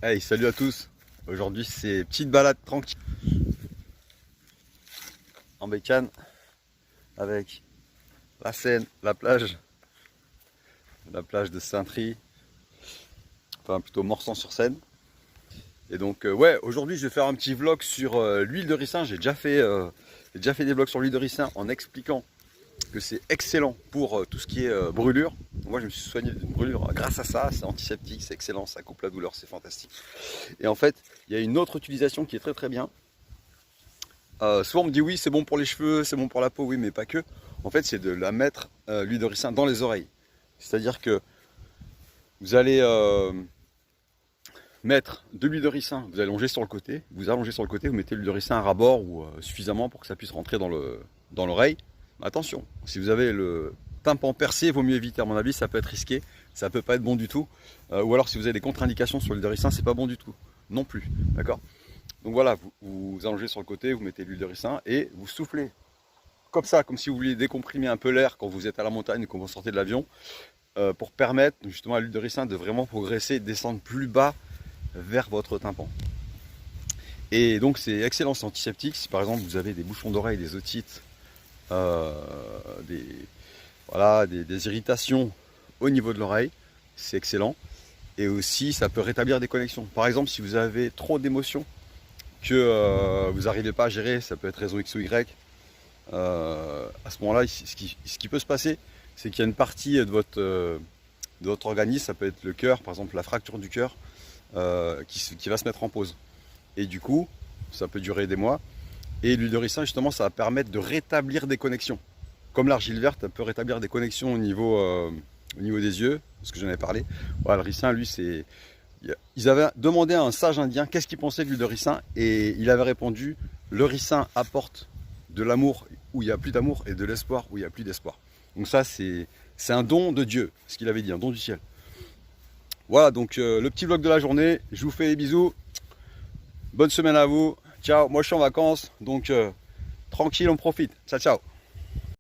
Hey, salut à tous. Aujourd'hui, c'est petite balade tranquille en bécane avec la Seine, la plage de Saint-Try, enfin plutôt Morsan-sur-Seine. Et donc, ouais, aujourd'hui, je vais faire un petit vlog sur l'huile de ricin. J'ai déjà fait des vlogs sur l'huile de ricin en expliquant que c'est excellent pour tout ce qui est brûlure. Moi, je me suis soigné d'une brûlure grâce à ça. C'est antiseptique, c'est excellent, ça coupe la douleur, c'est fantastique. Et en fait, il y a une autre utilisation qui est très très bien. Souvent on me dit oui, c'est bon pour les cheveux, c'est bon pour la peau, oui, mais pas que. En fait, c'est de la mettre, l'huile de ricin, dans les oreilles. C'est-à-dire que vous allez mettre de l'huile de ricin, vous allongez sur le côté, vous mettez l'huile de ricin à ras-bord ou suffisamment pour que ça puisse rentrer dans l'oreille. Attention, si vous avez le tympan percé, il vaut mieux éviter. À mon avis, ça peut être risqué, ça peut pas être bon du tout. Ou alors si vous avez des contre-indications sur l'huile de ricin, c'est pas bon du tout, non plus. D'accord? Donc voilà, vous allongez sur le côté, vous mettez l'huile de ricin et vous soufflez. Comme ça, comme si vous vouliez décomprimer un peu l'air quand vous êtes à la montagne ou quand vous sortez de l'avion, pour permettre justement à l'huile de ricin de vraiment progresser et descendre plus bas vers votre tympan. Et donc c'est excellent, c'est antiseptique. Si par exemple vous avez des bouchons d'oreille, des otites, euh, des, voilà, des irritations au niveau de l'oreille, c'est excellent. Et aussi ça peut rétablir des connexions. Par exemple, si vous avez trop d'émotions que vous n'arrivez pas à gérer, ça peut être raison X ou Y, à ce moment-là, ce qui peut se passer, c'est qu'il y a une partie de votre organisme, ça peut être le cœur, par exemple la fracture du cœur, qui va se mettre en pause. Et du coup, ça peut durer des mois. Et l'huile de ricin, justement, ça va permettre de rétablir des connexions. Comme l'argile verte, elle peut rétablir des connexions au niveau des yeux, parce que j'en avais parlé. Voilà, le ricin, lui, c'est... Ils avaient demandé à un sage indien qu'est-ce qu'il pensait de l'huile de ricin, et il avait répondu, le ricin apporte de l'amour où il n'y a plus d'amour et de l'espoir où il n'y a plus d'espoir. Donc ça, c'est un don de Dieu, ce qu'il avait dit, un don du ciel. Voilà, donc le petit vlog de la journée, je vous fais des bisous, bonne semaine à vous, ciao, moi je suis en vacances, donc tranquille, on profite, ciao ciao.